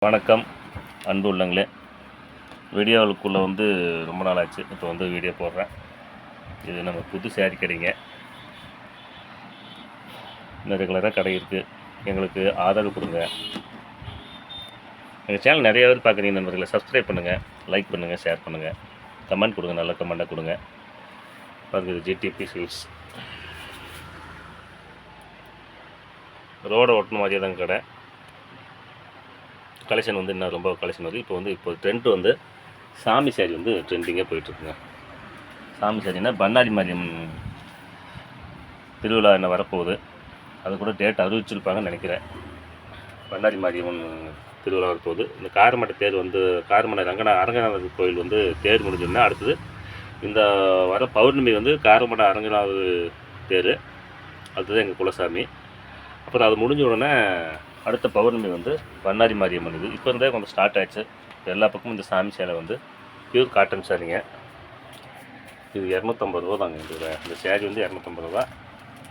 வணக்கம் அன்பு உள்ளங்களே. வீடியோவுக்குள்ளே ரொம்ப நாள் ஆச்சு. இப்போ வீடியோ போடுறேன். இது நம்ம புது சேரீ கடைங்க. இன்னும் ரெகுலராக கடை இருக்குது. எங்களுக்கு ஆதரவு கொடுங்க. எங்கள் சேனல் நிறைய பேர் பார்க்குறீங்க நண்பர்களை. சப்ஸ்கிரைப் பண்ணுங்கள், லைக் பண்ணுங்கள், ஷேர் பண்ணுங்கள், கமெண்ட் கொடுங்க. நல்ல கமெண்ட்டாக கொடுங்க. பாருங்கள், இது ஜிடிபி சில்க்ஸ். ரோடை ஒட்டின மாதிரியே தான் கடை. கலெக்ஷன் இன்னும் ரொம்ப கலெக்ஷன் வருது. இப்போ ட்ரெண்ட் சாமி சாரி ட்ரெண்டிங்காக போயிட்டுருக்குங்க. சாமி சாரின்னா பண்ணாரி மாரியம்மன் திருவிழா என்ன வரப்போகுது. அது கூட டேட் அறிவிச்சிருப்பாங்கன்னு நினைக்கிறேன். பண்ணாரி மாரியம்மன் திருவிழா வரப்போகுது. இந்த காரமடை தேர் காரமடை அரங்கநாதர் கோயில் தேர் முடிஞ்சோன்னா அடுத்தது இந்த வர பௌர்ணமி காரமடை அரங்கநாதர் தேர். அதுதான் எங்கள் குலசாமி. அப்புறம் அது முடிஞ்ச உடனே அடுத்த பௌர்ணமி பண்ணாரி மாரியம்மன். இது இப்போ இருந்தே கொஞ்சம் ஸ்டார்ட் ஆகிடுச்சு. எல்லா பக்கமும் இந்த சாமி சேலை பியூர் காட்டன் சாரிங்க. இது 250 ரூபா தாங்க. இந்த சேரீ 250 ரூபா.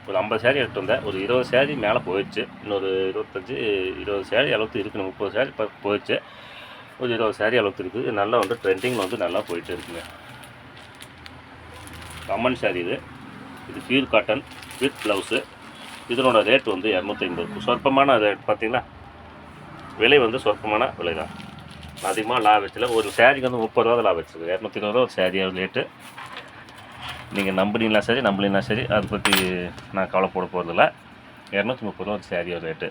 ஒரு 50 சேரீ எடுத்து வந்தேன். ஒரு 20 சேரீ மேலே போயிடுச்சு. இன்னொரு 20 சேரீ அளவுக்கு இருக்குது. 30 சேரீ போயிடுச்சு. ஒரு 20 சேரீ அளவுக்கு இருக்குது. நல்லா ட்ரெண்டிங்கில் நல்லா போயிட்டு இருக்குங்க. அம்மன் சாரீ இது பியூர் காட்டன் வித் ப்ளவுஸு. இதனோட ரேட் 250. சொற்பமான ரேட் பார்த்தீங்களா. விலை சொற்பமான விலை தான். அதிகமாக லாபம் வச்சில். ஒரு சேரீக்கு 30 ரூபா லாபம் வச்சுருக்கு. 220 ரூபா ஒரு சேரீயாக ரேட்டு. நீங்கள் நம்புனீங்களா சரி, நம்பலினா சரி, அதை பற்றி நான் கவலைப்பட போகிறதில்ல. 230 ரூபா ஒரு சேரீயோட ரேட்டு.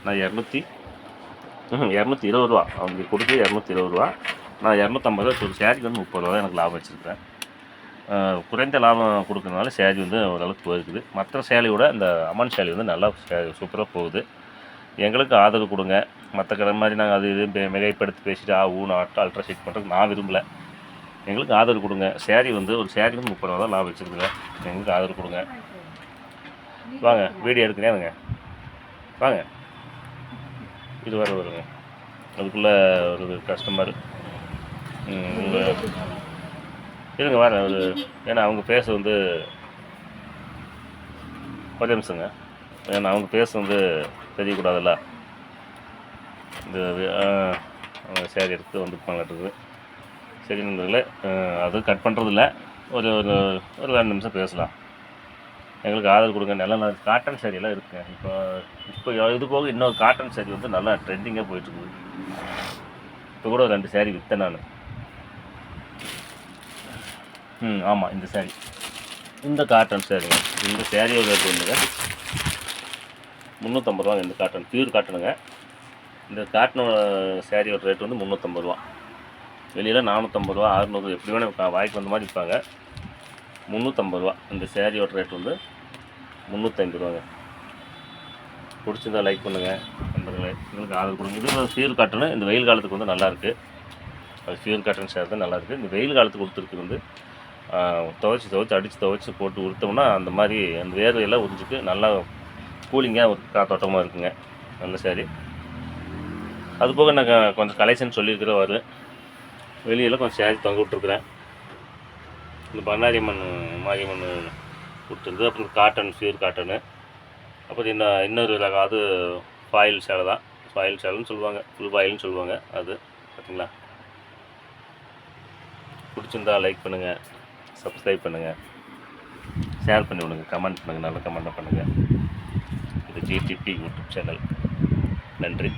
நான் 220 ரூபா அவங்க கொடுத்து 220 ரூபா. நான் 250 ரூபா. ஒரு சேரீக்கு 30 ரூபா எனக்கு லாபம் வச்சுருக்கேன். குறைந்த லாபம் கொடுக்கறதுனால சேரீ ஓரளவுக்கு போயிருக்குது. மற்ற சேலையோட இந்த அம்மன் சேலை நல்லா சூப்பராக போகுது. எங்களுக்கு ஆதரவு கொடுங்க. மற்ற கடை மாதிரி நாங்கள் அது இது மிகைப்படுத்தி பேசிட்டு ஊன அல்ட்ரா சீட் பண்ணுறதுக்கு நான் விரும்பலை. எங்களுக்கு ஆதரவு கொடுங்க. சேரீ ஒரு சேரீ 30 ரூபா தான் லாபம் வச்சுருக்குங்க. எங்களுக்கு ஆதரவு கொடுங்க. வாங்க, வீடியோ எடுக்கிறேனுங்க. வாங்க, இது வருங்க. அதுக்குள்ளே ஒரு கஸ்டமர் இருங்க வரேன். ஏன்னா அவங்க பேச ஒரு நிமிஷங்க. ஏன்னா அவங்க பேச தெரியக்கூடாதுல்ல. இந்த சேரீ எடுத்து வந்துருப்பாங்களாட்டுருக்குது. சரி நண்பர்களே, அது கட் பண்ணுறதில்ல. ஒரு ஒரு ஒரு 2 நிமிஷம் பேசலாம். எங்களுக்கு ஆதரவு கொடுங்க. நல்ல காட்டன் சேரீயெல்லாம் இருக்குங்க. இப்போ இது போக இன்னொரு காட்டன் சேரீ நல்லா ட்ரெண்டிங்காக போயிட்டுருக்குது. இப்போ கூட 2 சேரீ விற்றேன் நான். ஆமாம், இந்த சேரீ இந்த காட்டன் சேரீங்க. இந்த சேரீயோட ரேட் 350 ரூபாங்க. இந்த காட்டன் பியூர் காட்டனுங்க. இந்த காட்டனோட சேரீயோட ரேட் 350 ரூபா. வெளியில் 450 ரூபா, 600 எப்படி வேணால் வாய்க்கு வந்த மாதிரி விற்பாங்க. 350 ரூபா. இந்த சேரீயோட ரேட் 305 ரூபாங்க. பிடிச்சிருந்தா லைக் பண்ணுங்கள் நண்பர்களே. எங்களுக்கு ஆதரவு கொடுங்க. இது பியூர் காட்டனு. இந்த வெயில் காலத்துக்கு நல்லாயிருக்கு. அது பியூர் காட்டன் சேரீ தான் நல்லாயிருக்கு. இந்த வெயில் காலத்துக்கு கொடுத்துருக்கு துவைச்சி அடித்து போட்டு கொடுத்தோம்னா அந்த மாதிரி அந்த வேர்வையெல்லாம் உறிஞ்சிட்டு நல்லா கூலிங்காக ஒரு காத்தோட்டமாக இருக்குங்க. நல்ல சேரீ. அதுபோக நான் கொஞ்சம் கலெக்ஷன் சொல்லியிருக்கிறேன். வரும் வெளியில் கொஞ்சம் சேரீ தொங்க விட்ருக்குறேன். இந்த பண்ணாரி மாரியம்மன் கொடுத்துருந்து. அப்புறம் காட்டன் பியூர் காட்டனு. அப்புறம் இன்னொரு அது ஃபாயில் சேலை தான். ஃபாயில் சேலைன்னு சொல்லுவாங்க, ஃபுல் ஃபாயில்னு சொல்லுவாங்க. அது பார்த்தீங்களா. பிடிச்சிருந்தா லைக் பண்ணுங்கள், சப்ஸ்கிரைப் பண்ணுங்கள், ஷேர் பண்ணி விடுங்க, கமெண்ட் பண்ணுங்கள். நல்ல கமெண்ட்டாக பண்ணுங்கள். இது ஜிடிபி யூடியூப் சேனல். நன்றி.